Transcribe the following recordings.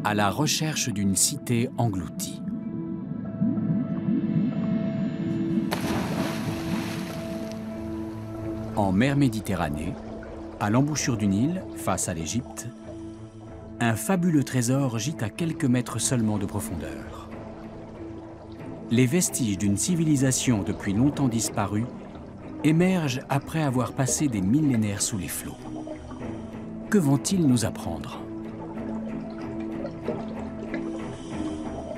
à la recherche d'une cité engloutie. En mer Méditerranée, à l'embouchure du Nil, face à l'Égypte, un fabuleux trésor gît à quelques mètres seulement de profondeur. Les vestiges d'une civilisation depuis longtemps disparue émergent après avoir passé des millénaires sous les flots. Que vont-ils nous apprendre?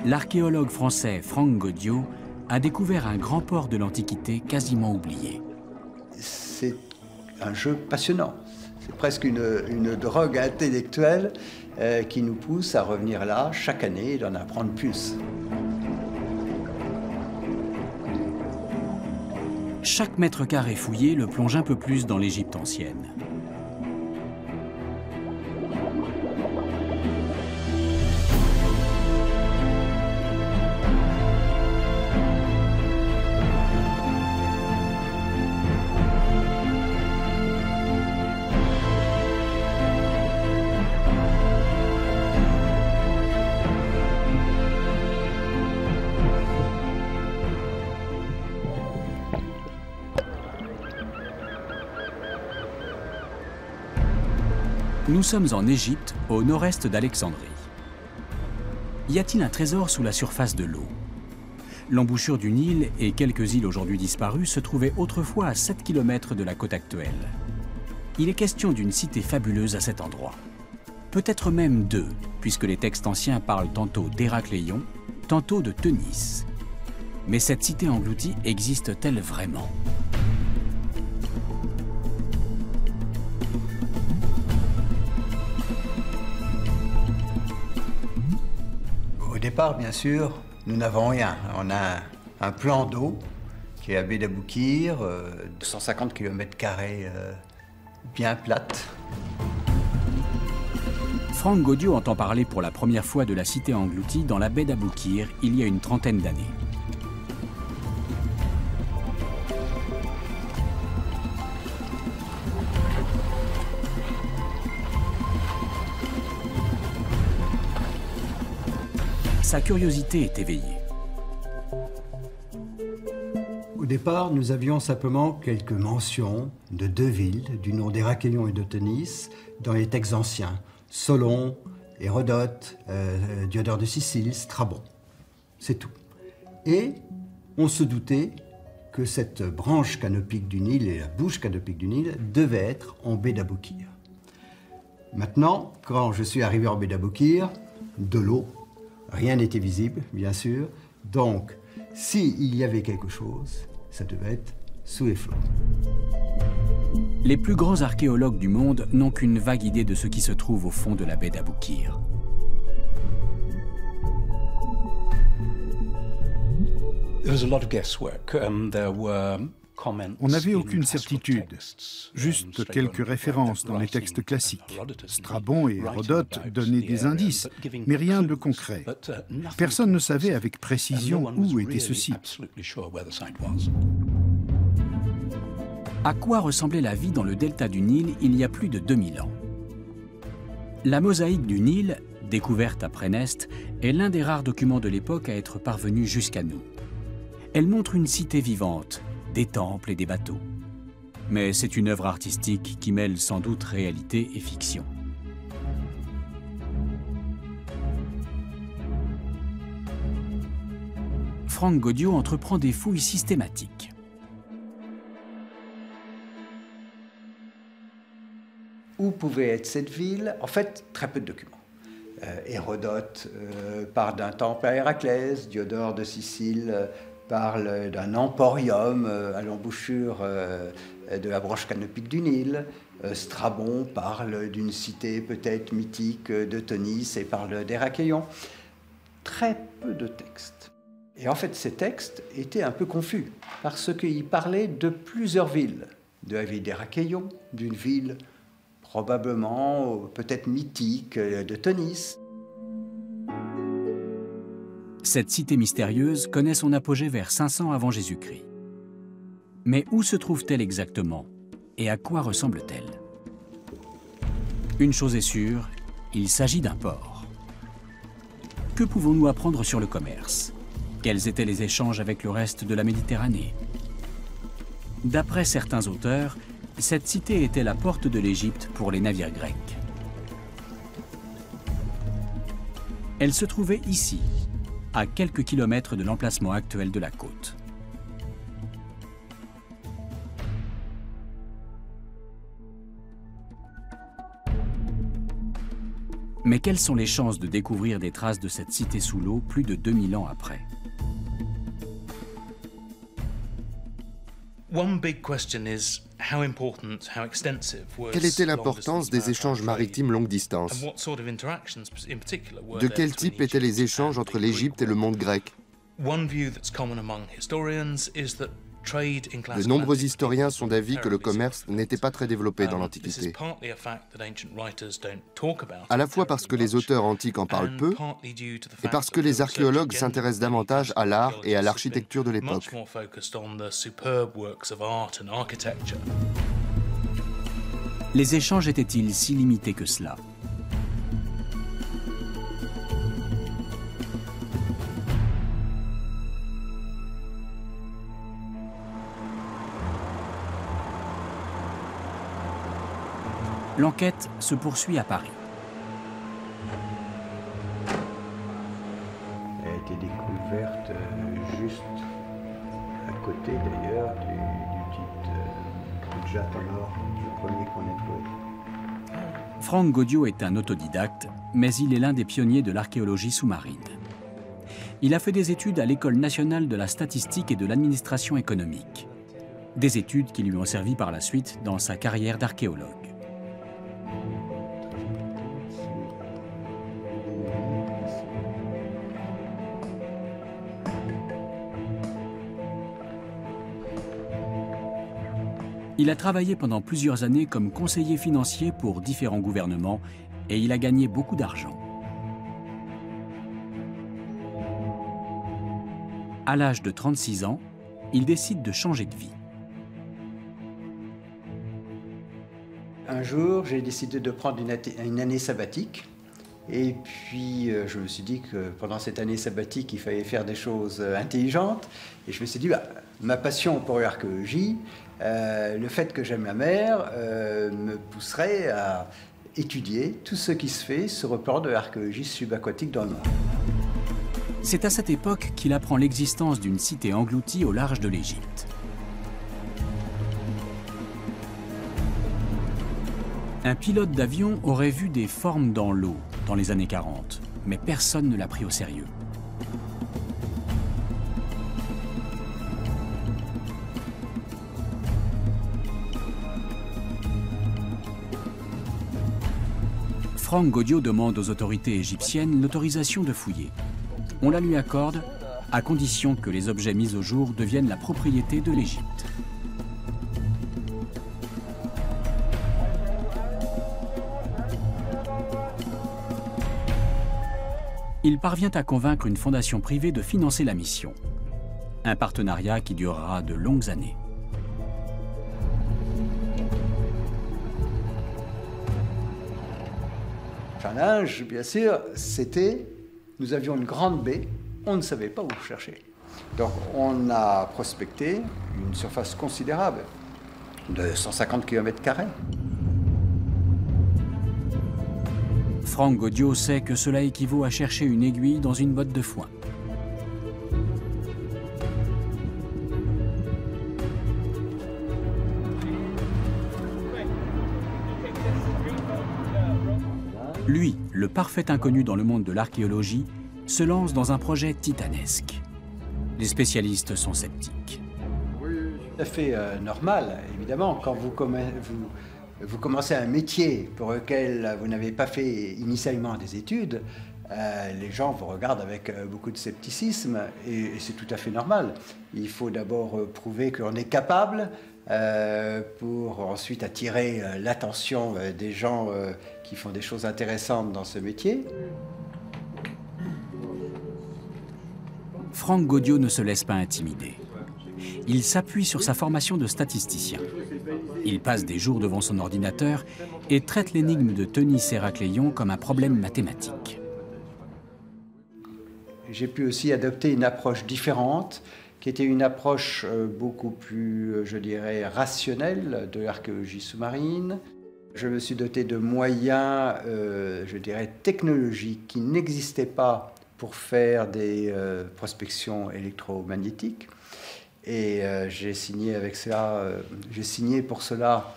L'archéologue français Franck Gaudiot a découvert un grand port de l'Antiquité quasiment oublié. C'est un jeu passionnant. C'est presque une drogue intellectuelle qui nous pousse à revenir là chaque année et d'en apprendre plus. Chaque mètre carré fouillé le plonge un peu plus dans l'Égypte ancienne. Nous sommes en Égypte, au nord-est d'Alexandrie. Y a-t-il un trésor sous la surface de l'eau? L'embouchure du Nil et quelques îles aujourd'hui disparues se trouvaient autrefois à 7 km de la côte actuelle. Il est question d'une cité fabuleuse à cet endroit. Peut-être même deux, puisque les textes anciens parlent tantôt d'Héracléon, tantôt de Teunis. Mais cette cité engloutie existe-t-elle vraiment? Au départ, bien sûr, nous n'avons rien. On a un plan d'eau qui est à baie d'Aboukir, 150 km² bien plate. Franck Gaudiot entend parler pour la première fois de la cité engloutie dans la baie d'Aboukir il y a une trentaine d'années. Sa curiosité est éveillée. Au départ, nous avions simplement quelques mentions de deux villes, du nom d'Héracléon et de Teunis, dans les textes anciens. Solon, Hérodote, Diodore de Sicile, Strabon. C'est tout. Et on se doutait que cette branche canopique du Nil et la bouche canopique du Nil devaient être en baie d'Aboukir. Maintenant, quand je suis arrivé en baie d'Aboukir, de l'eau, rien n'était visible, bien sûr. Donc, s'il y avait quelque chose, ça devait être sous les flots. Les plus grands archéologues du monde n'ont qu'une vague idée de ce qui se trouve au fond de la baie d'Aboukir. On n'avait aucune certitude, juste quelques références dans les textes classiques. Strabon et Hérodote donnaient des indices, mais rien de concret. Personne ne savait avec précision où était ce site. À quoi ressemblait la vie dans le delta du Nil il y a plus de 2000 ans? La mosaïque du Nil, découverte après Nest, est l'un des rares documents de l'époque à être parvenu jusqu'à nous. Elle montre une cité vivante, des temples et des bateaux. Mais c'est une œuvre artistique qui mêle sans doute réalité et fiction. Franck Gaudiot entreprend des fouilles systématiques. Où pouvait être cette ville? En fait, très peu de documents. Hérodote parle d'un temple à Héraclès, Diodore de Sicile parle d'un emporium à l'embouchure de la branche canopique du Nil. Strabon parle d'une cité peut-être mythique de Teunis et parle d'Héracléon. Très peu de textes. Et en fait, ces textes étaient un peu confus parce qu'ils parlaient de plusieurs villes. De la ville d'Héracléon, d'une ville probablement, peut-être mythique, de Teunis. Cette cité mystérieuse connaît son apogée vers 500 avant Jésus-Christ. Mais où se trouve-t-elle exactement et à quoi ressemble-t-elle? Une chose est sûre, il s'agit d'un port. Que pouvons-nous apprendre sur le commerce? Quels étaient les échanges avec le reste de la Méditerranée? D'après certains auteurs, cette cité était la porte de l'Égypte pour les navires grecs. Elle se trouvait ici, à quelques kilomètres de l'emplacement actuel de la côte. Mais quelles sont les chances de découvrir des traces de cette cité sous l'eau plus de 2000 ans après? Quelle était l'importance des échanges maritimes longue distance? De quel type étaient les échanges entre l'Égypte et le monde grec? De nombreux historiens sont d'avis que le commerce n'était pas très développé dans l'Antiquité, à la fois parce que les auteurs antiques en parlent peu et parce que les archéologues s'intéressent davantage à l'art et à l'architecture de l'époque. Les échanges étaient-ils si limités que cela? L'enquête se poursuit à Paris. Elle a été découverte juste à côté d'ailleurs du petit jatte en or, le premier qu'on ait trouvé. Franck Gaudiot est un autodidacte, mais il est l'un des pionniers de l'archéologie sous-marine. Il a fait des études à l'École nationale de la statistique et de l'administration économique. Des études qui lui ont servi par la suite dans sa carrière d'archéologue. Il a travaillé pendant plusieurs années comme conseiller financier pour différents gouvernements et il a gagné beaucoup d'argent. À l'âge de 36 ans, il décide de changer de vie. Un jour, j'ai décidé de prendre une année sabbatique. Et puis, je me suis dit que pendant cette année sabbatique, il fallait faire des choses intelligentes. Et je me suis dit, ma passion pour l'archéologie, le fait que j'aime la mer, me pousserait à étudier tout ce qui se fait sur le plan de l'archéologie subaquatique dans le monde. C'est à cette époque qu'il apprend l'existence d'une cité engloutie au large de l'Égypte. Un pilote d'avion aurait vu des formes dans l'eau dans les années 40, mais personne ne l'a pris au sérieux. Franck Gaudiot demande aux autorités égyptiennes l'autorisation de fouiller. On la lui accorde, à condition que les objets mis au jour deviennent la propriété de l'Égypte. Il parvient à convaincre une fondation privée de financer la mission. Un partenariat qui durera de longues années. Challenge, bien sûr, c'était, nous avions une grande baie, on ne savait pas où chercher. Donc on a prospecté une surface considérable, de 150 km². Franck Gaudiot sait que cela équivaut à chercher une aiguille dans une botte de foin. Lui, le parfait inconnu dans le monde de l'archéologie, se lance dans un projet titanesque. Les spécialistes sont sceptiques. Tout à fait normal, évidemment, quand vous commencez un métier pour lequel vous n'avez pas fait initialement des études, les gens vous regardent avec beaucoup de scepticisme et c'est tout à fait normal. Il faut d'abord prouver qu'on est capable pour ensuite attirer l'attention des gens qui font des choses intéressantes dans ce métier. Franck Gaudiot ne se laisse pas intimider. Il s'appuie sur sa formation de statisticien. Il passe des jours devant son ordinateur et traite l'énigme de Tenis Héracléon comme un problème mathématique. j'ai pu aussi adopter une approche différente, qui était une approche beaucoup plus, je dirais, rationnelle de l'archéologie sous-marine. Je me suis doté de moyens, je dirais, technologiques qui n'existaient pas pour faire des prospections électromagnétiques. Et j'ai signé pour cela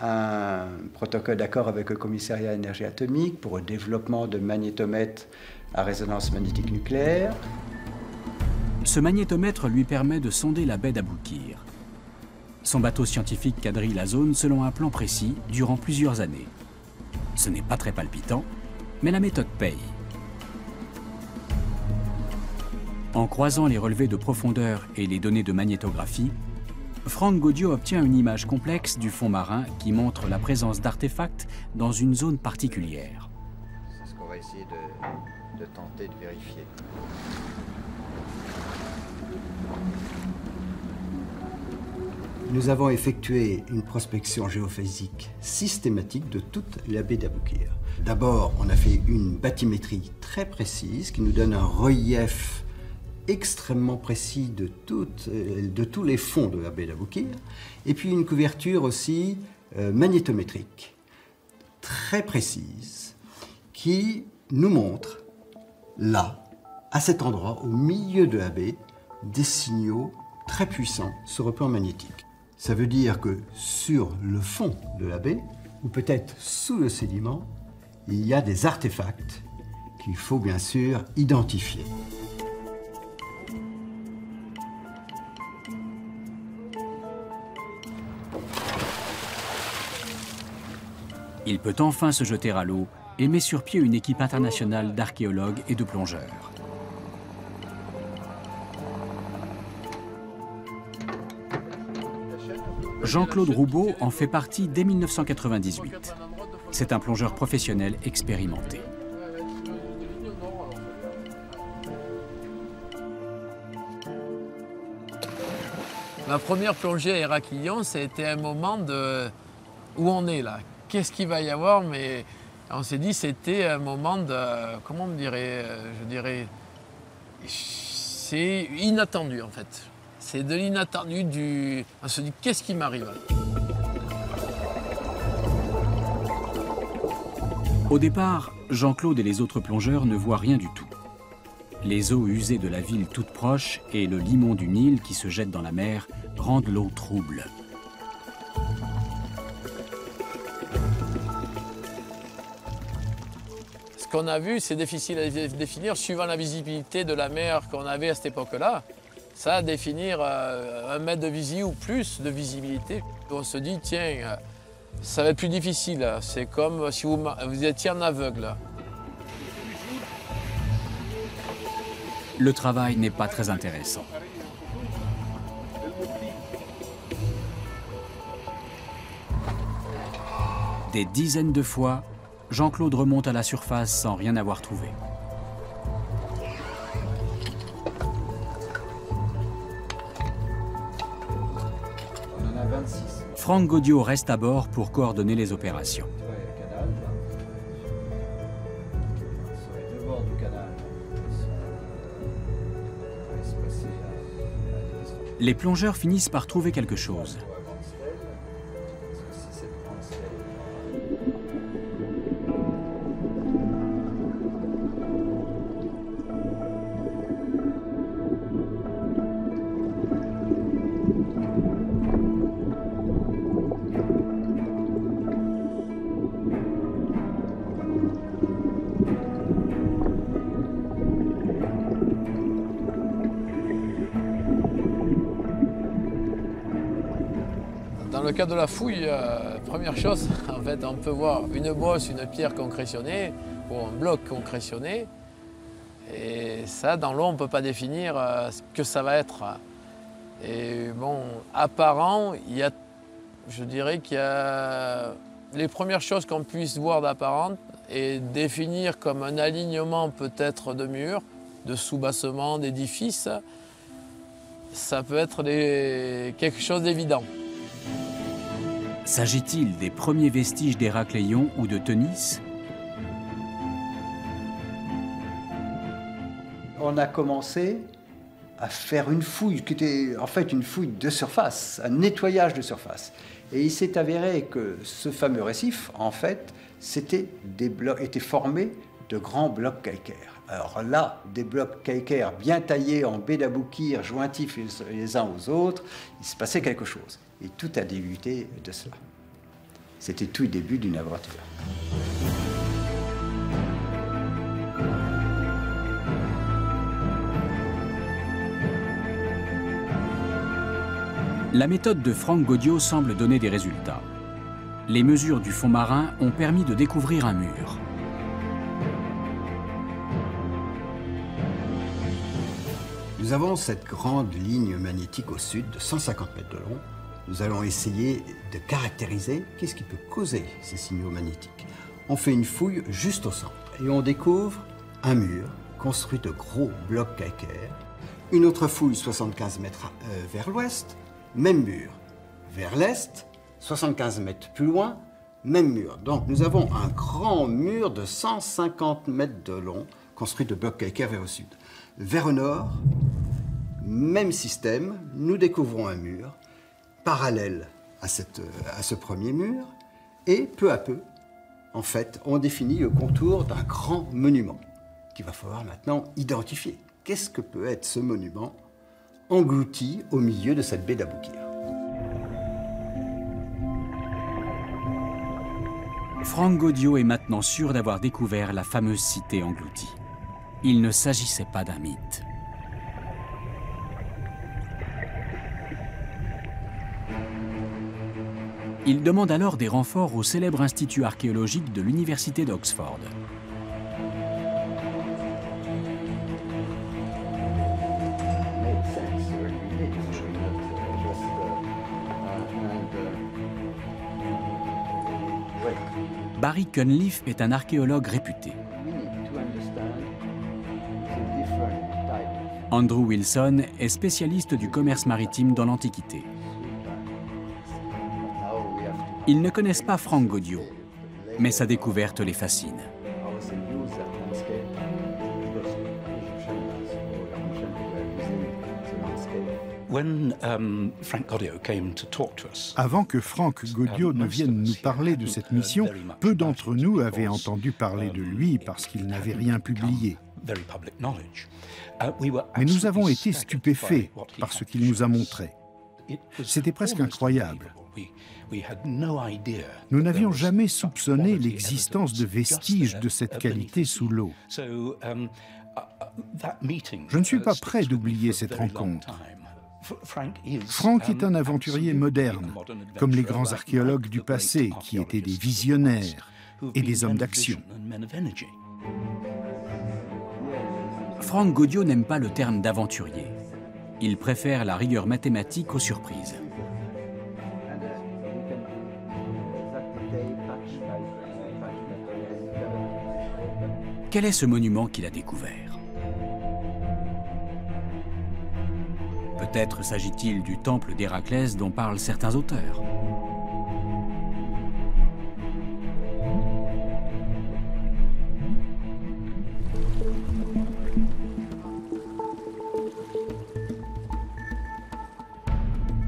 un protocole d'accord avec le commissariat à l'énergie atomique pour le développement de magnétomètres à résonance magnétique nucléaire. Ce magnétomètre lui permet de sonder la baie d'Aboukir. Son bateau scientifique quadrille la zone selon un plan précis durant plusieurs années. Ce n'est pas très palpitant, mais la méthode paye. En croisant les relevés de profondeur et les données de magnétographie, Franck Gaudiot obtient une image complexe du fond marin qui montre la présence d'artefacts dans une zone particulière. C'est ce qu'on va essayer de tenter de vérifier. Nous avons effectué une prospection géophysique systématique de toute la baie d'Aboukir. D'abord, on a fait une bathymétrie très précise qui nous donne un relief extrêmement précis de tous les fonds de la baie d'Aboukir, et puis une couverture aussi magnétométrique très précise qui nous montre là, à cet endroit, au milieu de la baie, des signaux très puissants sur le plan magnétique. Ça veut dire que sur le fond de la baie, ou peut-être sous le sédiment, il y a des artefacts qu'il faut bien sûr identifier. Il peut enfin se jeter à l'eau et met sur pied une équipe internationale d'archéologues et de plongeurs. Jean-Claude Roubaud en fait partie dès 1998. C'est un plongeur professionnel expérimenté. Ma première plongée à Héraclion, ça a été un moment de où on est là. Qu'est-ce qu'il va y avoir? Mais on s'est dit c'était un moment de, comment on dirait, je dirais, c'est inattendu en fait. C'est de l'inattendu, on se dit qu'est-ce qui m'arrive? Au départ, Jean-Claude et les autres plongeurs ne voient rien du tout. Les eaux usées de la ville toute proche et le limon du Nil qui se jette dans la mer rendent l'eau trouble. Ce qu'on a vu, c'est difficile à définir suivant la visibilité de la mer qu'on avait à cette époque-là. Ça, définir 1 mètre de visie ou plus de visibilité. On se dit, tiens, ça va être plus difficile. C'est comme si vous étiez en aveugle. Le travail n'est pas très intéressant. Des dizaines de fois, Jean-Claude remonte à la surface sans rien avoir trouvé. On en a 26. Franck Gaudiot reste à bord pour coordonner les opérations. Les plongeurs finissent par trouver quelque chose. Dans le cas de la fouille, première chose, en fait, on peut voir une bosse, une pierre concrétionnée ou un bloc concrétionné. Et ça, dans l'eau, on ne peut pas définir ce que ça va être. Et bon, apparent, je dirais qu'il y a les premières choses qu'on puisse voir d'apparent et définir comme un alignement peut-être de murs, de sous-bassements, d'édifices, ça peut être quelque chose d'évident. S'agit-il des premiers vestiges d'Héracléon ou de Teunis? On on a commencé à faire une fouille, qui était en fait une fouille de surface, un nettoyage de surface. Et il s'est avéré que ce fameux récif, en fait, était formé de grands blocs calcaires. Alors là, des blocs calcaires bien taillés en baies d'aboukir, jointifs les uns aux autres, il se passait quelque chose. Et tout a débuté de cela. C'était tout le début d'une aventure. La méthode de Franck Gaudiot semble donner des résultats. Les mesures du fond marin ont permis de découvrir un mur. Nous avons cette grande ligne magnétique au sud de 150 mètres de long. Nous allons essayer de caractériser qu'est-ce qui peut causer ces signaux magnétiques. On fait une fouille juste au centre et on découvre un mur construit de gros blocs calcaires. Une autre fouille 75 mètres vers l'ouest, même mur. Vers l'est, 75 mètres plus loin, même mur. Donc nous avons un grand mur de 150 mètres de long construit de blocs calcaires vers le sud. Vers le nord, même système, nous découvrons un mur parallèle à ce premier mur et peu à peu, en fait, on définit le contour d'un grand monument qu'il va falloir maintenant identifier. Qu'est-ce que peut être ce monument englouti au milieu de cette baie d'Aboukir? Franck Gaudiot est maintenant sûr d'avoir découvert la fameuse cité engloutie. Il ne s'agissait pas d'un mythe. Il demande alors des renforts au célèbre institut archéologique de l'université d'Oxford. Barry Cunliffe est un archéologue réputé. Andrew Wilson est spécialiste du commerce maritime dans l'Antiquité. Ils ne connaissent pas Franck Gaudiot, mais sa découverte les fascine. Avant que Franck Gaudiot ne vienne nous parler de cette mission, peu d'entre nous avaient entendu parler de lui parce qu'il n'avait rien publié. Mais nous avons été stupéfaits par ce qu'il nous a montré. C'était presque incroyable. Nous n'avions jamais soupçonné l'existence de vestiges de cette qualité sous l'eau. Je ne suis pas prêt d'oublier cette rencontre. Franck est un aventurier moderne, comme les grands archéologues du passé qui étaient des visionnaires et des hommes d'action. Franck Gaudiot n'aime pas le terme d'aventurier. Il préfère la rigueur mathématique aux surprises. Quel est ce monument qu'il a découvert? Peut-être s'agit-il du temple d'Héraclès dont parlent certains auteurs.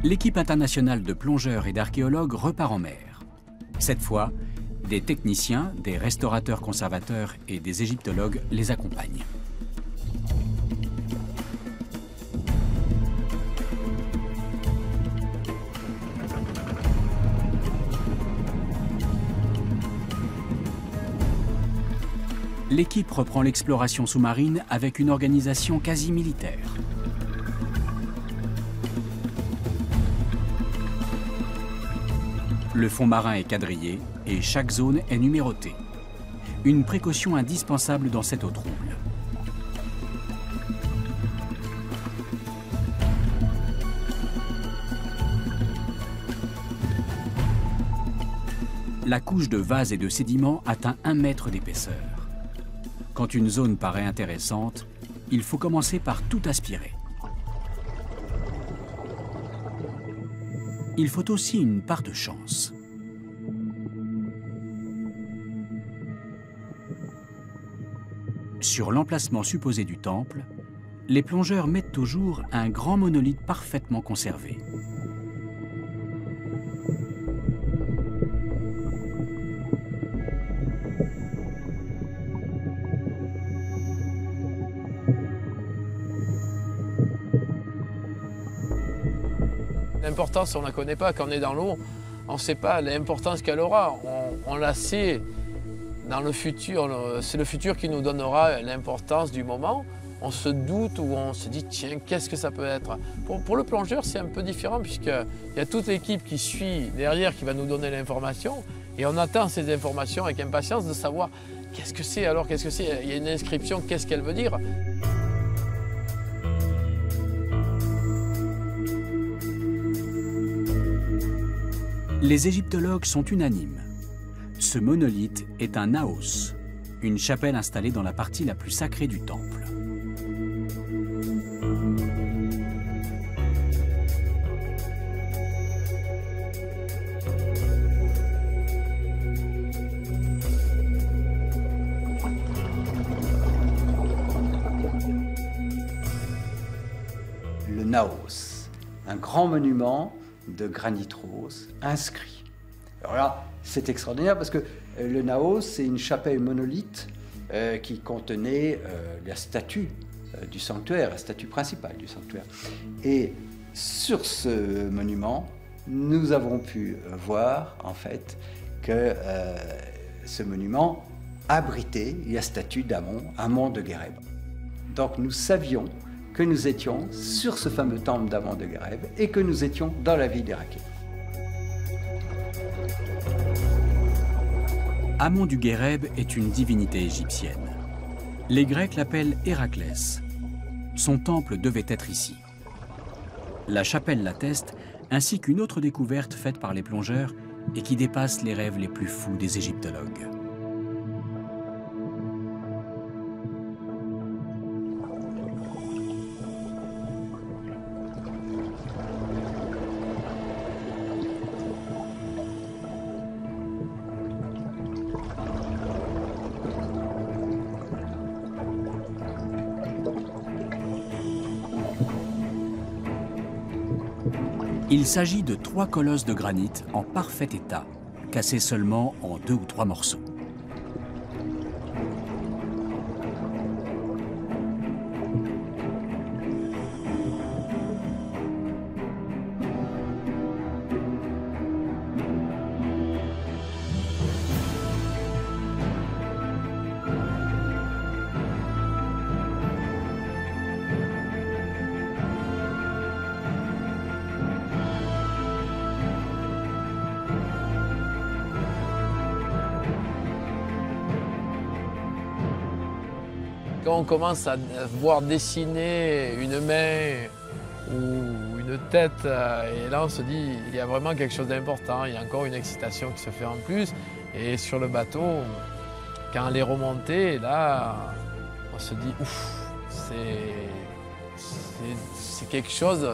L'équipe internationale de plongeurs et d'archéologues repart en mer. Cette fois, des techniciens, des restaurateurs conservateurs et des égyptologues les accompagnent. L'équipe reprend l'exploration sous-marine avec une organisation quasi militaire. Le fond marin est quadrillé et chaque zone est numérotée. Une précaution indispensable dans cette eau trouble. La couche de vase et de sédiments atteint 1 mètre d'épaisseur. Quand une zone paraît intéressante, il faut commencer par tout aspirer. Il faut aussi une part de chance. Sur l'emplacement supposé du temple, les plongeurs mettent au jour un grand monolithe parfaitement conservé. L'importance, on ne la connaît pas. Quand on est dans l'eau, on ne sait pas l'importance qu'elle aura. On la sait dans le futur. C'est le futur qui nous donnera l'importance du moment. On se doute ou on se dit, tiens, qu'est-ce que ça peut être? Pour le plongeur, c'est un peu différent puisqu'il y a toute l'équipe qui suit derrière, qui va nous donner l'information. Et on attend ces informations avec impatience de savoir qu'est-ce que c'est alors, qu'est-ce que c'est? Il y a une inscription, qu'est-ce qu'elle veut dire? Les égyptologues sont unanimes. Ce monolithe est un naos, une chapelle installée dans la partie la plus sacrée du temple. Le naos, un grand monument de granit rose inscrit. Alors là, c'est extraordinaire parce que le naos, c'est une chapelle monolithe qui contenait la statue du sanctuaire, la statue principale du sanctuaire. Et sur ce monument, nous avons pu voir en fait que ce monument abritait la statue d'Amon, Amon de Guéreb. Donc nous savions que nous étions sur ce fameux temple d'Amon de Guéreb et que nous étions dans la ville d'Héraklion. Amon du Guéreb est une divinité égyptienne. Les Grecs l'appellent Héraclès. Son temple devait être ici. La chapelle l'atteste, ainsi qu'une autre découverte faite par les plongeurs et qui dépasse les rêves les plus fous des égyptologues. Il s'agit de 3 colosses de granit en parfait état, cassés seulement en 2 ou 3 morceaux. Quand on commence à voir dessiner une main ou une tête, et là on se dit il y a vraiment quelque chose d'important, il y a encore une excitation qui se fait en plus. Et sur le bateau, quand elle est remontée, là on se dit ouf, c'est quelque chose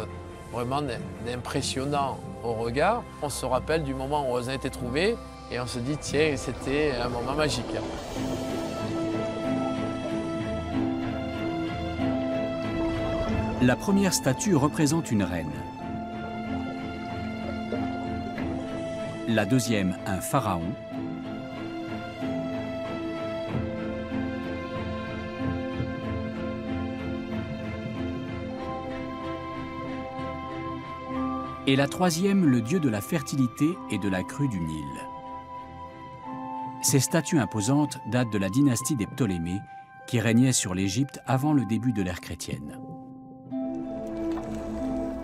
vraiment d'impressionnant au regard. On se rappelle du moment où elles ont été trouvées et on se dit tiens, c'était un moment magique. La première statue représente une reine. La deuxième, un pharaon. Et la troisième, le dieu de la fertilité et de la crue du Nil. Ces statues imposantes datent de la dynastie des Ptolémées, qui régnait sur l'Égypte avant le début de l'ère chrétienne.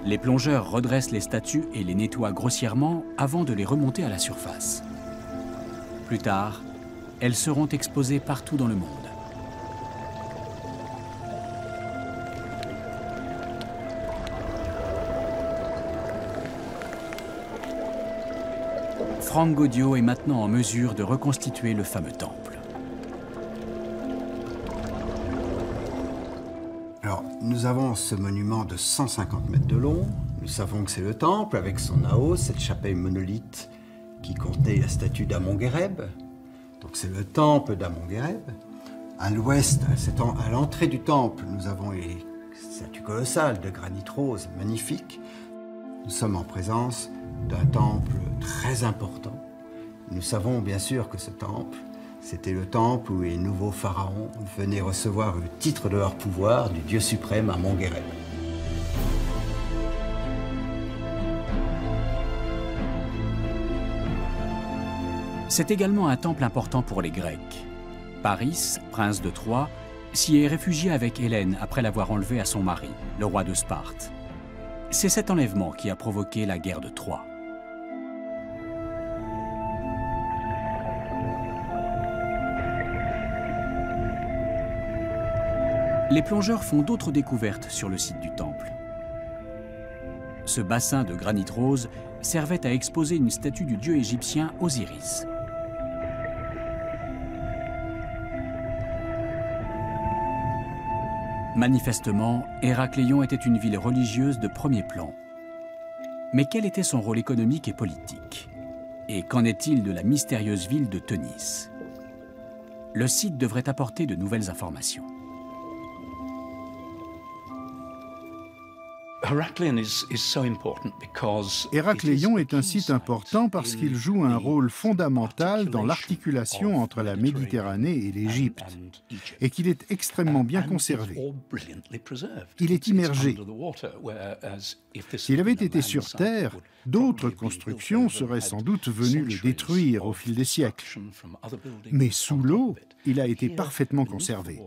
Les plongeurs redressent les statues et les nettoient grossièrement avant de les remonter à la surface. Plus tard, elles seront exposées partout dans le monde. Franck Gaudio est maintenant en mesure de reconstituer le fameux temple. Alors, nous avons ce monument de 150 mètres de long. Nous savons que c'est le temple avec son naos, cette chapelle monolithe qui contenait la statue d'Amon-Guéreb. Donc c'est le temple d'Amon-Guéreb. À l'ouest, à l'entrée du temple, nous avons les statue colossale de granit rose magnifique. Nous sommes en présence d'un temple très important. Nous savons bien sûr que ce temple, c'était le temple où les nouveaux pharaons venaient recevoir le titre de leur pouvoir du dieu suprême à Mont-Guéret. C'est également un temple important pour les Grecs. Paris, prince de Troie, s'y est réfugié avec Hélène après l'avoir enlevée à son mari, le roi de Sparte. C'est cet enlèvement qui a provoqué la guerre de Troie. Les plongeurs font d'autres découvertes sur le site du temple. Ce bassin de granit rose servait à exposer une statue du dieu égyptien Osiris. Manifestement, Héracléon était une ville religieuse de premier plan. Mais quel était son rôle économique et politique? Et qu'en est-il de la mystérieuse ville de Teunis? Le site devrait apporter de nouvelles informations. Héracléon est un site important parce qu'il joue un rôle fondamental dans l'articulation entre la Méditerranée et l'Égypte, et qu'il est extrêmement bien conservé. Il est immergé. S'il avait été sur Terre, d'autres constructions seraient sans doute venues le détruire au fil des siècles. Mais sous l'eau, il a été parfaitement conservé.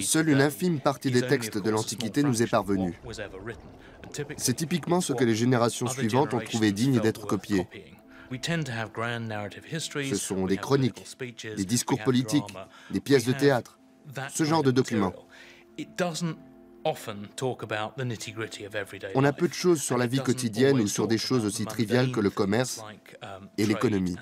Seule une infime partie des textes de l'Antiquité nous est parvenue. C'est typiquement ce que les générations suivantes ont trouvé digne d'être copié. Ce sont des chroniques, des discours politiques, des pièces de théâtre, ce genre de documents. On a peu de choses sur la vie quotidienne ou sur des choses aussi triviales que le commerce et l'économie.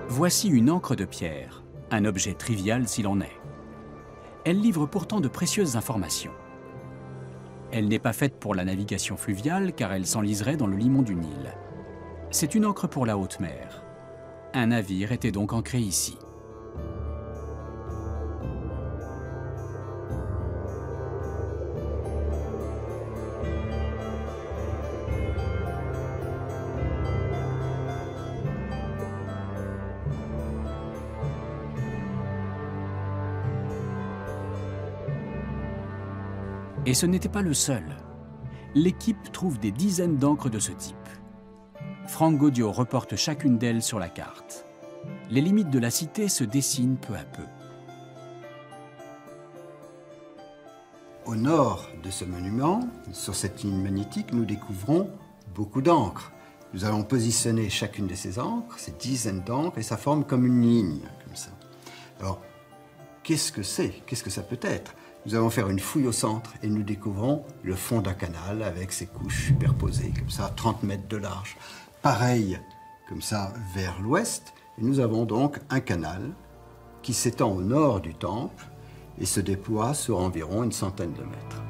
Voici une encre de pierre, un objet trivial s'il en est. Elle livre pourtant de précieuses informations. Elle n'est pas faite pour la navigation fluviale car elle s'enliserait dans le limon du Nil. C'est une encre pour la haute mer. Un navire était donc ancré ici. Et ce n'était pas le seul. L'équipe trouve des dizaines d'encres de ce type. Franck Gaudio reporte chacune d'elles sur la carte. Les limites de la cité se dessinent peu à peu. Au nord de ce monument, sur cette ligne magnétique, nous découvrons beaucoup d'encres. Nous allons positionner chacune de ces encres, ces dizaines d'encres, et ça forme comme une ligne, comme ça. Alors, qu'est-ce que c'est? Qu'est-ce que ça peut être? Nous allons faire une fouille au centre et nous découvrons le fond d'un canal avec ses couches superposées, comme ça, 30 mètres de large. Pareil, comme ça, vers l'ouest. Et nous avons donc un canal qui s'étend au nord du temple et se déploie sur environ une centaine de mètres.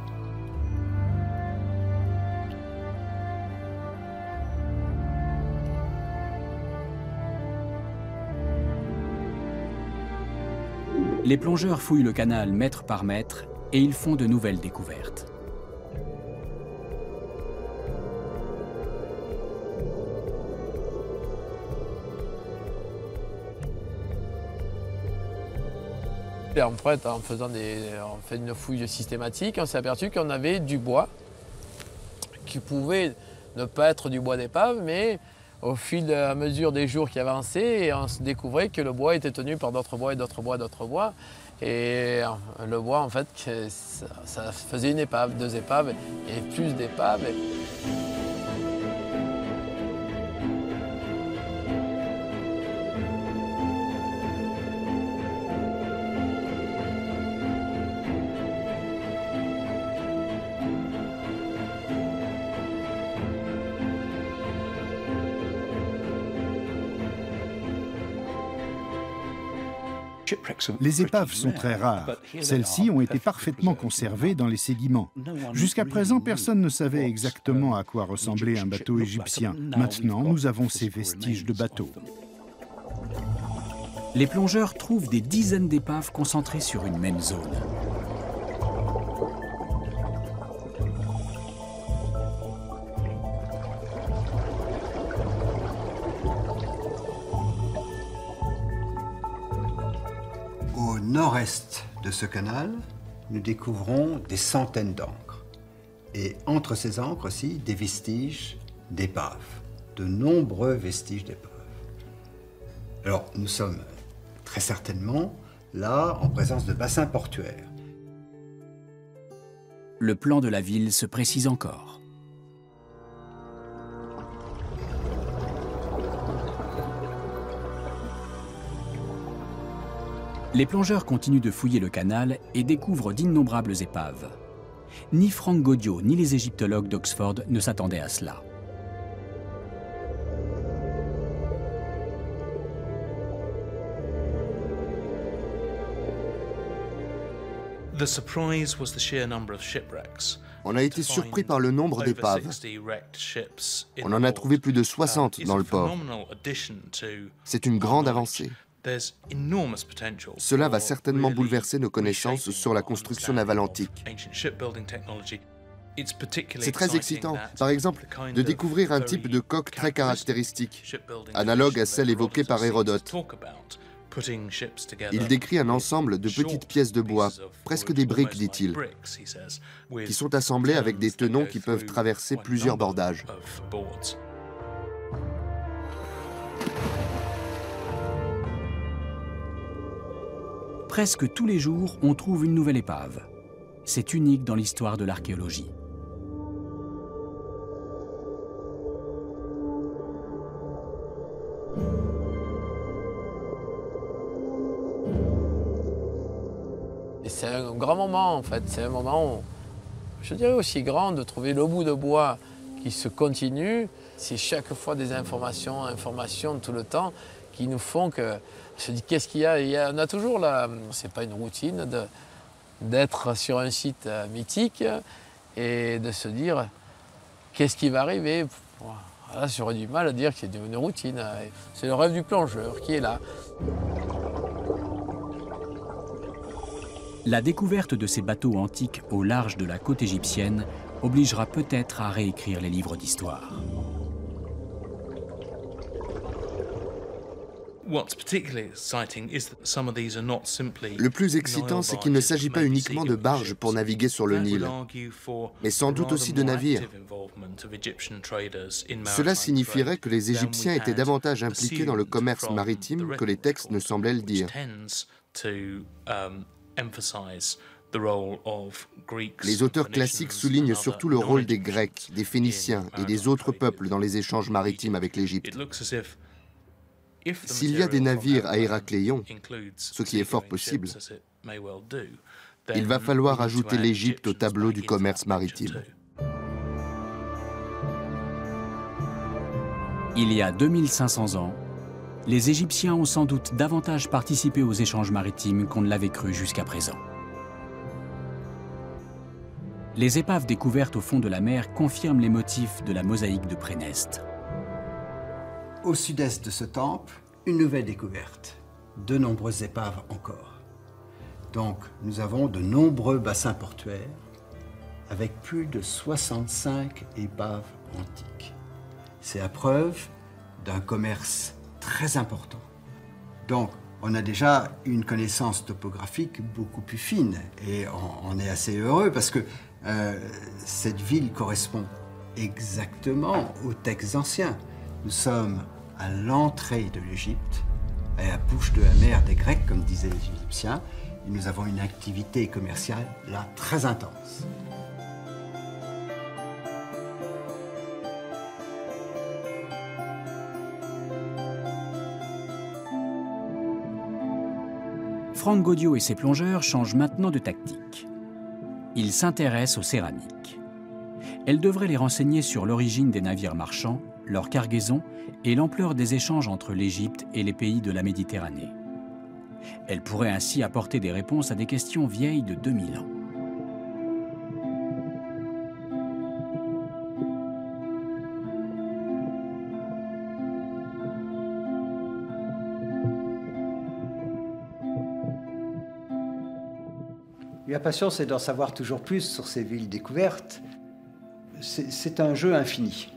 Les plongeurs fouillent le canal mètre par mètre et ils font de nouvelles découvertes. Et en fait, on fait une fouille systématique, on s'est aperçu qu'on avait du bois qui pouvait ne pas être du bois d'épave, mais au fil et à mesure des jours qui avançaient, on se découvrait que le bois était tenu par d'autres bois et d'autres bois, d'autres bois. Et le bois, en fait, ça faisait une épave, deux épaves et plus d'épaves. Les épaves sont très rares. Celles-ci ont été parfaitement conservées dans les sédiments. Jusqu'à présent, personne ne savait exactement à quoi ressemblait un bateau égyptien. Maintenant, nous avons ces vestiges de bateaux. Les plongeurs trouvent des dizaines d'épaves concentrées sur une même zone. Au nord-est de ce canal, nous découvrons des centaines d'encres. Et entre ces encres aussi, des vestiges d'épaves, de nombreux vestiges d'épaves. Alors, nous sommes très certainement là en présence de bassins portuaires. Le plan de la ville se précise encore. Les plongeurs continuent de fouiller le canal et découvrent d'innombrables épaves. Ni Frank Gaudio ni les égyptologues d'Oxford ne s'attendaient à cela. On a été surpris par le nombre d'épaves. On en a trouvé plus de 60 dans le port. C'est une grande avancée. Cela va certainement bouleverser nos connaissances sur la construction navale antique. C'est très excitant, par exemple, de découvrir un type de coque très caractéristique, analogue à celle évoquée par Hérodote. Il décrit un ensemble de petites pièces de bois, presque des briques, dit-il, qui sont assemblées avec des tenons qui peuvent traverser plusieurs bordages. Presque tous les jours, on trouve une nouvelle épave. C'est unique dans l'histoire de l'archéologie. C'est un grand moment en fait, c'est un moment, je dirais aussi grand, de trouver le bout de bois qui se continue. C'est chaque fois des informations tout le temps qui nous font que, je dis qu'est-ce qu'il y a, on a toujours là, c'est pas une routine d'être sur un site mythique et de se dire qu'est-ce qui va arriver. Là j'aurais du mal à dire que c'est une routine, c'est le rêve du plongeur qui est là. La découverte de ces bateaux antiques au large de la côte égyptienne obligera peut-être à réécrire les livres d'histoire. Le plus excitant, c'est qu'il ne s'agit pas uniquement de barges pour naviguer sur le Nil, mais sans doute aussi de navires. Cela signifierait que les Égyptiens étaient davantage impliqués dans le commerce maritime que les textes ne semblaient le dire. Les auteurs classiques soulignent surtout le rôle des Grecs, des Phéniciens et des autres peuples dans les échanges maritimes avec l'Égypte. S'il y a des navires à Héracléon, ce qui est fort possible, il va falloir ajouter l'Égypte au tableau du commerce maritime. Il y a 2500 ans, les Égyptiens ont sans doute davantage participé aux échanges maritimes qu'on ne l'avait cru jusqu'à présent. Les épaves découvertes au fond de la mer confirment les motifs de la mosaïque de Préneste. Au sud-est de ce temple, une nouvelle découverte. De nombreuses épaves encore. Donc, nous avons de nombreux bassins portuaires avec plus de 65 épaves antiques. C'est la preuve d'un commerce très important. Donc, on a déjà une connaissance topographique beaucoup plus fine et on est assez heureux parce que cette ville correspond exactement aux textes anciens. Nous sommes à l'entrée de l'Égypte, à la bouche de la mer des Grecs, comme disaient les Égyptiens, et nous avons une activité commerciale là très intense. Frank Gaudio et ses plongeurs changent maintenant de tactique. Ils s'intéressent aux céramiques. Elles devraient les renseigner sur l'origine des navires marchands, leur cargaison et l'ampleur des échanges entre l'Égypte et les pays de la Méditerranée. Elle pourrait ainsi apporter des réponses à des questions vieilles de 2000 ans. La passion, c'est d'en savoir toujours plus sur ces villes découvertes. C'est un jeu infini.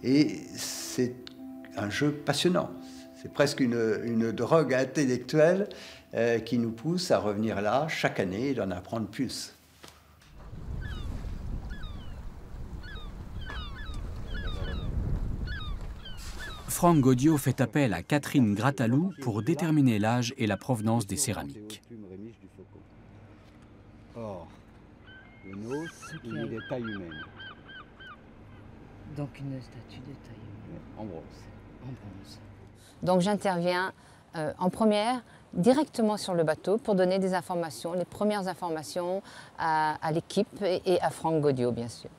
Et c'est un jeu passionnant. C'est presque une drogue intellectuelle qui nous pousse à revenir là chaque année et d'en apprendre plus. Franck Gaudiot fait appel à Catherine Grattalou pour déterminer l'âge et la provenance des céramiques. Or, le os, il est de taille humaine. Donc une statue de taille humaine. En bronze. En bronze. Donc j'interviens en première directement sur le bateau pour donner des informations, les premières informations à l'équipe et à Franck Gaudiot, bien sûr.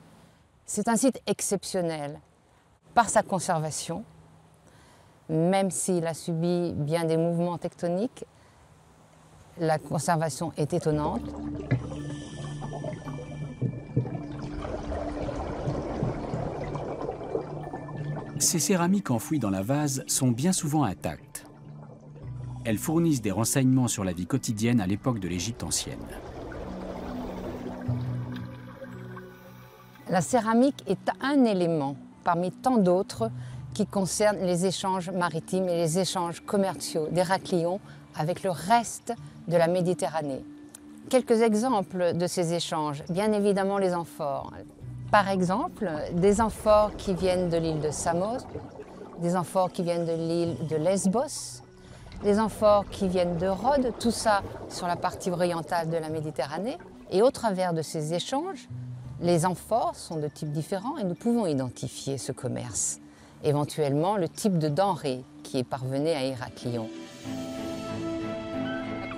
C'est un site exceptionnel par sa conservation, même s'il a subi bien des mouvements tectoniques. La conservation est étonnante. Ces céramiques enfouies dans la vase sont bien souvent intactes. Elles fournissent des renseignements sur la vie quotidienne à l'époque de l'Égypte ancienne. La céramique est un élément parmi tant d'autres qui concernent les échanges maritimes et les échanges commerciaux d'Héraclion avec le reste de la Méditerranée. Quelques exemples de ces échanges, bien évidemment les amphores. Par exemple, des amphores qui viennent de l'île de Samos, des amphores qui viennent de l'île de Lesbos, des amphores qui viennent de Rhodes, tout ça sur la partie orientale de la Méditerranée. Et au travers de ces échanges, les amphores sont de types différents et nous pouvons identifier ce commerce. Éventuellement, le type de denrée qui est parvenu à Héraclion.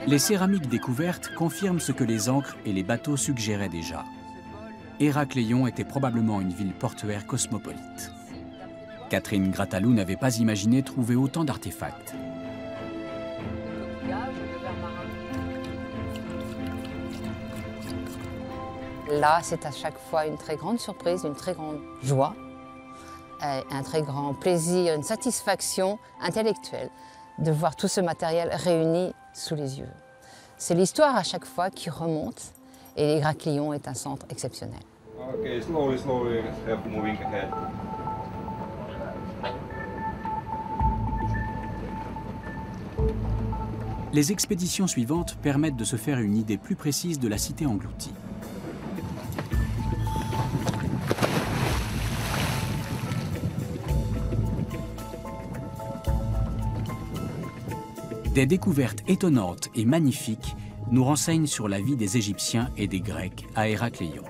Les céramiques découvertes confirment ce que les ancres et les bateaux suggéraient déjà. Héracléon était probablement une ville portuaire cosmopolite. Catherine Grattalou n'avait pas imaginé trouver autant d'artefacts. Là, c'est à chaque fois une très grande surprise, une très grande joie, un très grand plaisir, une satisfaction intellectuelle de voir tout ce matériel réuni sous les yeux. C'est l'histoire à chaque fois qui remonte et Héraclion est un centre exceptionnel. Okay, slowly, have moving ahead. Les expéditions suivantes permettent de se faire une idée plus précise de la cité engloutie. Des découvertes étonnantes et magnifiques nous renseignent sur la vie des Égyptiens et des Grecs à Héracléon.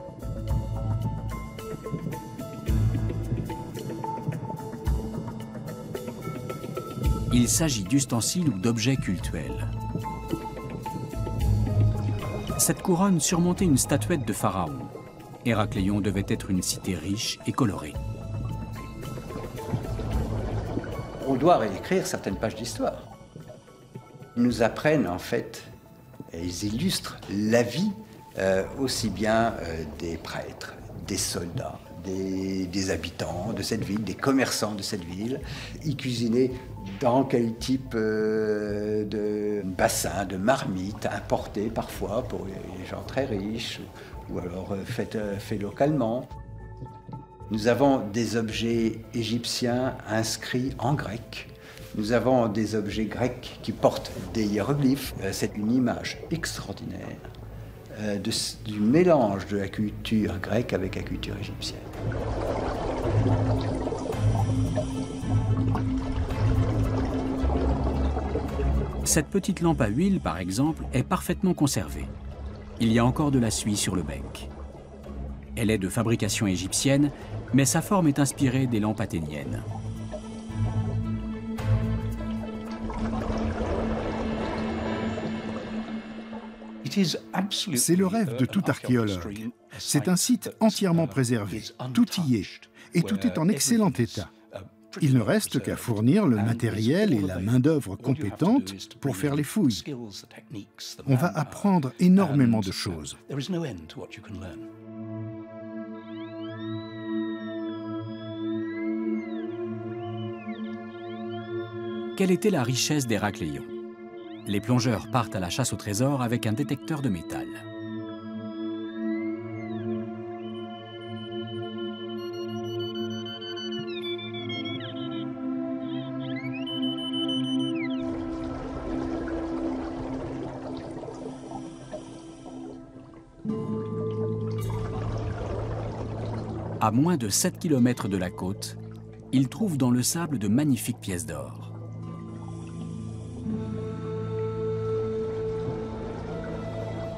Il s'agit d'ustensiles ou d'objets cultuels. Cette couronne surmontait une statuette de pharaon. Héracléon devait être une cité riche et colorée. On doit réécrire certaines pages d'histoire. Ils nous apprennent en fait, et ils illustrent la vie aussi bien des prêtres, des soldats, des habitants de cette ville, des commerçants de cette ville. Ils cuisinaient dans quel type de bassin, de marmite, importé parfois pour les gens très riches, ou alors fait localement. Nous avons des objets égyptiens inscrits en grec. Nous avons des objets grecs qui portent des hiéroglyphes. C'est une image extraordinaire du mélange de la culture grecque avec la culture égyptienne. Cette petite lampe à huile, par exemple, est parfaitement conservée. Il y a encore de la suie sur le bec. Elle est de fabrication égyptienne, mais sa forme est inspirée des lampes athéniennes. C'est le rêve de tout archéologue. C'est un site entièrement préservé, tout y est, et tout est en excellent état. Il ne reste qu'à fournir le matériel et la main-d'œuvre compétente pour faire les fouilles. On va apprendre énormément de choses. Quelle était la richesse d'Héracléon? Les plongeurs partent à la chasse au trésor avec un détecteur de métal. À moins de 7 km de la côte, ils trouvent dans le sable de magnifiques pièces d'or.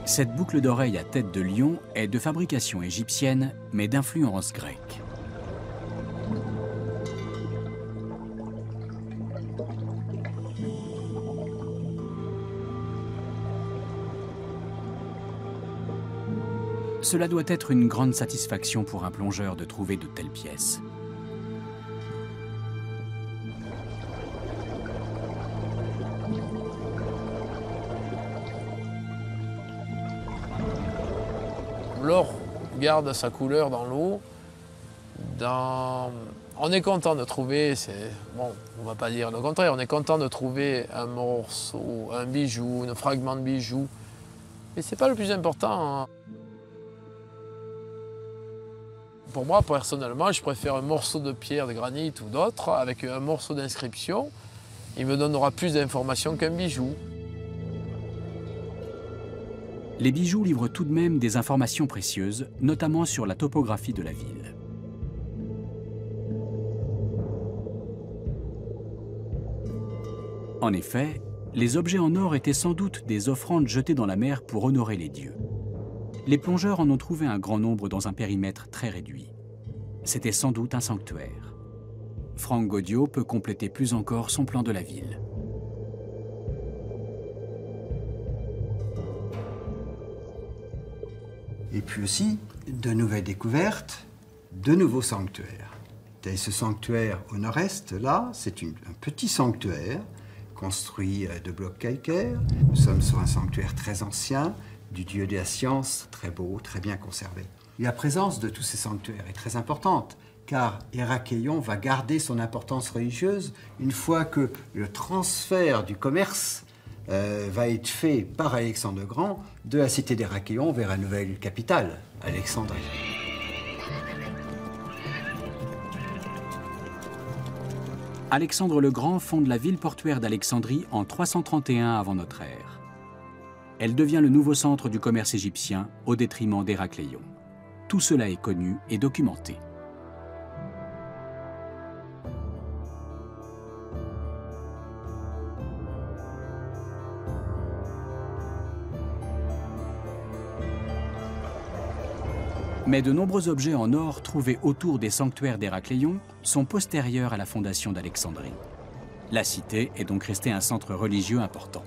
Cette boucle d'oreille à tête de lion est de fabrication égyptienne, mais d'influence grecque. Cela doit être une grande satisfaction pour un plongeur de trouver de telles pièces. L'or garde sa couleur dans l'eau. On est content de trouver, bon, on ne va pas dire le contraire, on est content de trouver un morceau, un bijou, un fragment de bijou. Mais ce n'est pas le plus important, hein. Pour moi, personnellement, je préfère un morceau de pierre, de granit ou d'autre, avec un morceau d'inscription. Il me donnera plus d'informations qu'un bijou. Les bijoux livrent tout de même des informations précieuses, notamment sur la topographie de la ville. En effet, les objets en or étaient sans doute des offrandes jetées dans la mer pour honorer les dieux. Les plongeurs en ont trouvé un grand nombre dans un périmètre très réduit. C'était sans doute un sanctuaire. Franck Gaudiot peut compléter plus encore son plan de la ville. Et puis aussi, de nouvelles découvertes, de nouveaux sanctuaires. Et ce sanctuaire au nord-est, là, c'est un petit sanctuaire construit de blocs calcaires. Nous sommes sur un sanctuaire très ancien, du dieu de la science, très beau, très bien conservé. Et la présence de tous ces sanctuaires est très importante, car Héracléon va garder son importance religieuse une fois que le transfert du commerce va être fait par Alexandre le Grand de la cité d'Héracléon vers la nouvelle capitale, Alexandrie. Alexandre le Grand fonde la ville portuaire d'Alexandrie en 331 avant notre ère. Elle devient le nouveau centre du commerce égyptien au détriment d'Héracléon. Tout cela est connu et documenté. Mais de nombreux objets en or trouvés autour des sanctuaires d'Héracléon sont postérieurs à la fondation d'Alexandrie. La cité est donc restée un centre religieux important.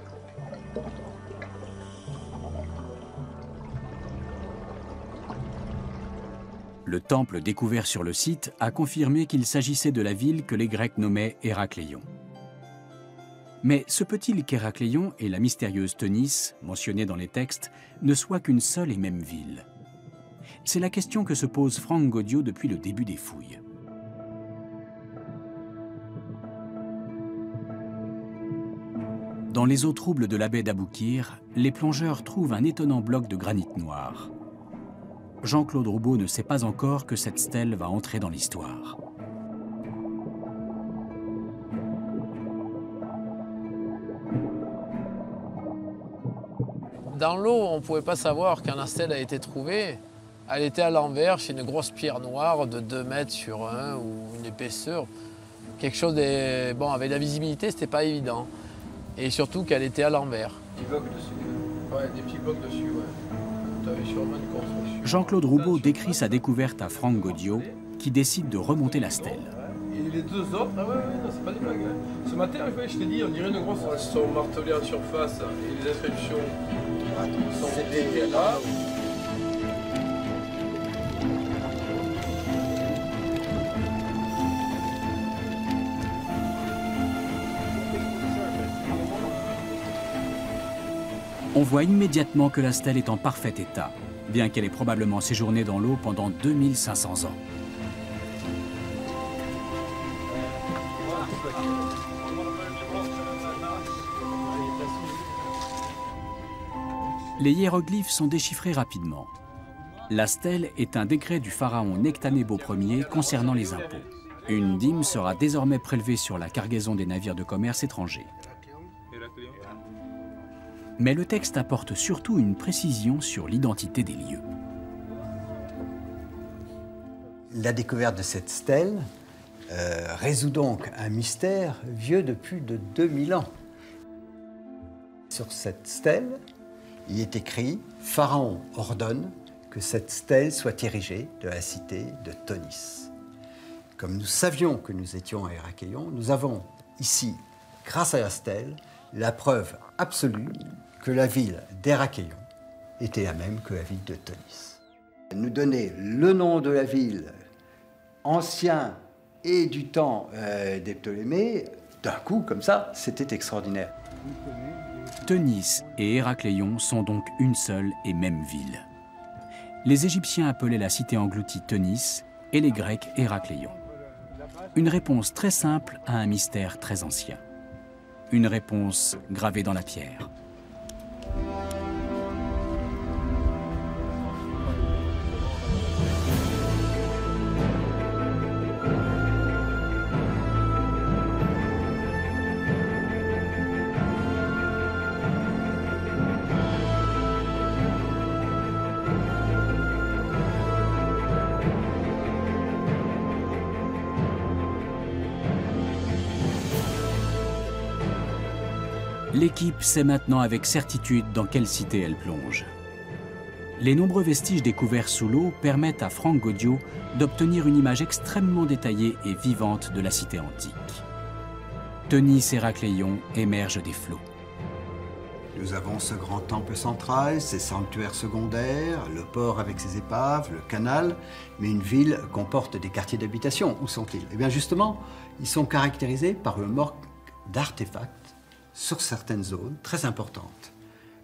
Le temple découvert sur le site a confirmé qu'il s'agissait de la ville que les Grecs nommaient Héracléon. Mais se peut-il qu'Héracléon et la mystérieuse Teunis, mentionnée dans les textes, ne soient qu'une seule et même ville? C'est la question que se pose Franck Gaudiot depuis le début des fouilles. Dans les eaux troubles de la baie d'Aboukir, les plongeurs trouvent un étonnant bloc de granit noir. Jean-Claude Roubaud ne sait pas encore que cette stèle va entrer dans l'histoire. Dans l'eau, on ne pouvait pas savoir quand la stèle a été trouvée. Elle était à l'envers, c'est une grosse pierre noire de 2 mètres sur 1 ou une épaisseur. Quelque chose de... Bon, avec la visibilité, c'était pas évident. Et surtout qu'elle était à l'envers. Des blocs dessus. Ouais, des petits blocs dessus, ouais. Tu avais sûrement une construction. Jean-Claude Roubaud décrit sa découverte à Franck Gaudiot, qui décide de remonter la stèle. Et les 2 autres, ah ouais, non, c'est pas des blagues. Ce matin, je t'ai dit, on dirait une grosse... Elles sont martelées en surface et les inscriptions sont écrites là. On voit immédiatement que la stèle est en parfait état, bien qu'elle ait probablement séjourné dans l'eau pendant 2500 ans. Les hiéroglyphes sont déchiffrés rapidement. La stèle est un décret du pharaon Nectanebo Ier concernant les impôts. Une dîme sera désormais prélevée sur la cargaison des navires de commerce étrangers. Mais le texte apporte surtout une précision sur l'identité des lieux. La découverte de cette stèle résout donc un mystère vieux de plus de 2000 ans. Sur cette stèle, il est écrit « Pharaon ordonne que cette stèle soit érigée de la cité de Tonis ». Comme nous savions que nous étions à Héraklion, nous avons ici, grâce à la stèle, la preuve absolue que la ville d'Héraklion était la même que la ville de Tonis. Nous donner le nom de la ville ancien et du temps des Ptolémées, d'un coup, comme ça, c'était extraordinaire. Tonis et Héraklion sont donc une seule et même ville. Les Égyptiens appelaient la cité engloutie Tonis et les Grecs Héraklion. Une réponse très simple à un mystère très ancien. Une réponse gravée dans la pierre. L'équipe sait maintenant avec certitude dans quelle cité elle plonge. Les nombreux vestiges découverts sous l'eau permettent à Franck Gaudiot d'obtenir une image extrêmement détaillée et vivante de la cité antique. Tonis et Héraklion émergent des flots. Nous avons ce grand temple central, ses sanctuaires secondaires, le port avec ses épaves, le canal, mais une ville comporte des quartiers d'habitation. Où sont-ils? Eh bien justement, ils sont caractérisés par le manque d'artefacts sur certaines zones très importantes.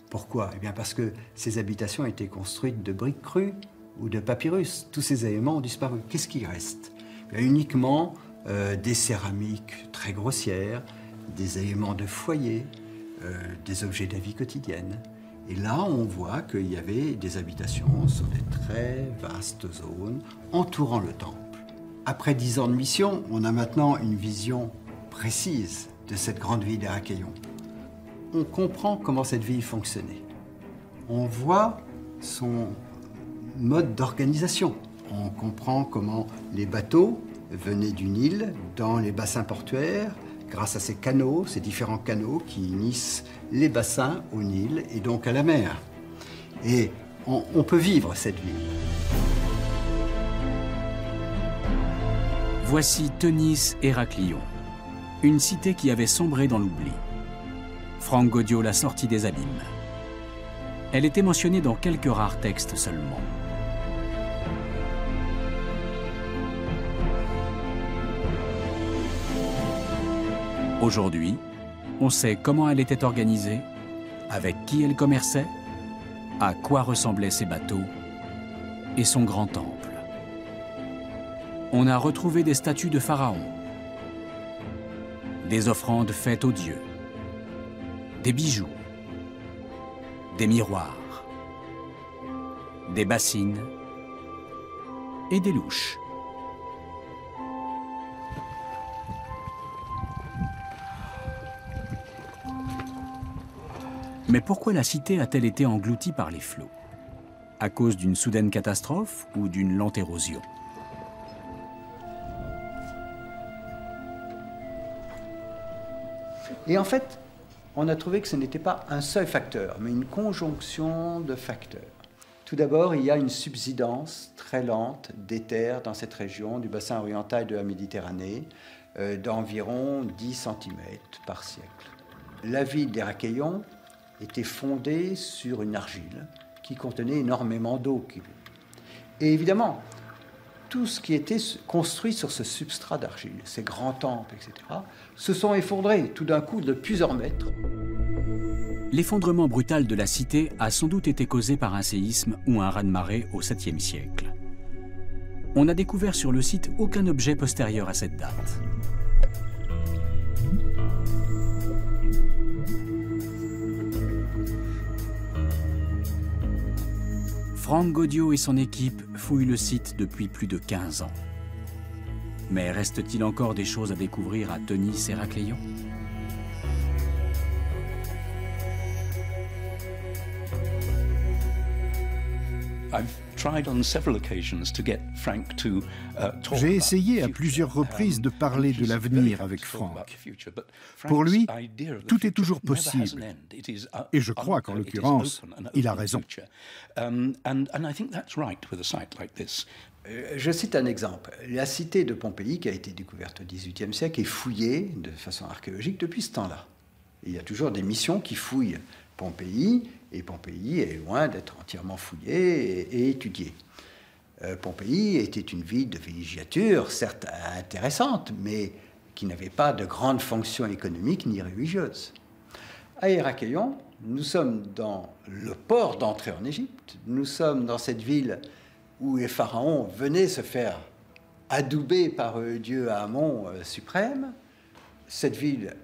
Pourquoi? Eh bien parce que ces habitations étaient construites de briques crues ou de papyrus. Tous ces éléments ont disparu. Qu'est-ce qui reste? Il y a uniquement des céramiques très grossières, des éléments de foyer, des objets de la vie quotidienne. Et là, on voit qu'il y avait des habitations sur des très vastes zones entourant le temple. Après 10 ans de mission, on a maintenant une vision précise de cette grande ville d'Héraklion. On comprend comment cette ville fonctionnait. On voit son mode d'organisation. On comprend comment les bateaux venaient du Nil dans les bassins portuaires, grâce à ces canaux, ces différents canaux qui unissent les bassins au Nil et donc à la mer. Et on peut vivre cette ville. Voici Tonis Héraklion, une cité qui avait sombré dans l'oubli. Franck Gaudiot l'a sortie des abîmes. Elle était mentionnée dans quelques rares textes seulement. Aujourd'hui, on sait comment elle était organisée, avec qui elle commerçait, à quoi ressemblaient ses bateaux et son grand temple. On a retrouvé des statues de pharaons, des offrandes faites aux dieux, des bijoux, des miroirs, des bassines et des louches. Mais pourquoi la cité a-t-elle été engloutie par les flots? À cause d'une soudaine catastrophe ou d'une lente érosion? Et en fait, on a trouvé que ce n'était pas un seul facteur, mais une conjonction de facteurs. Tout d'abord, il y a une subsidence très lente d'éther dans cette région du bassin oriental de la Méditerranée d'environ 10 cm par siècle. La ville d'Héraklion était fondée sur une argile qui contenait énormément d'eau. Et évidemment, tout ce qui était construit sur ce substrat d'argile, ces grands temples, etc., se sont effondrés tout d'un coup de plusieurs mètres. L'effondrement brutal de la cité a sans doute été causé par un séisme ou un raz-de-marée au 7e siècle. On n'a découvert sur le site aucun objet postérieur à cette date. Franck Gaudiot et son équipe fouillent le site depuis plus de 15 ans. Mais reste-t-il encore des choses à découvrir à Tenis et Héracléon ? J'ai essayé à plusieurs reprises de parler de l'avenir avec Franck. Pour lui, tout est toujours possible. Et je crois qu'en l'occurrence, il a raison. Je cite un exemple. La cité de Pompéi, qui a été découverte au XVIIIe siècle, est fouillée de façon archéologique depuis ce temps-là. Il y a toujours des missions qui fouillent Pompéi, et Pompéi est loin d'être entièrement fouillée et étudiée. Pompéi était une ville de villégiature, certes intéressante, mais qui n'avait pas de grande fonction économique ni religieuse. À Héracléon, nous sommes dans le port d'entrée en Égypte, nous sommes dans cette ville où les pharaons venaient se faire adouber par Dieu Amon suprême. Cette ville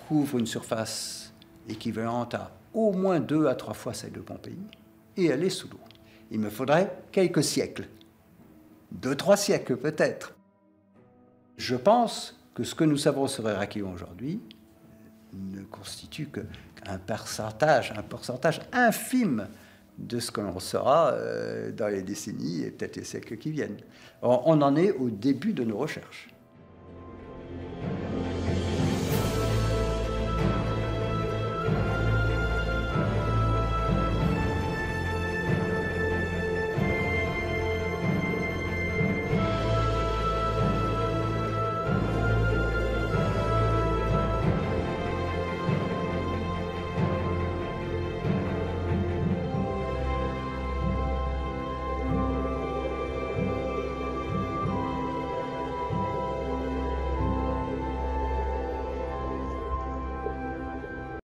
couvre une surface équivalente à au moins 2 à 3 fois celle de Pompéi, et elle est sous l'eau. Il me faudrait quelques siècles, 2-3 siècles peut-être. Je pense que ce que nous savons sur Héracléon aujourd'hui ne constitue qu'un pourcentage infime de ce que l'on saura dans les décennies et peut-être les siècles qui viennent. On en est au début de nos recherches.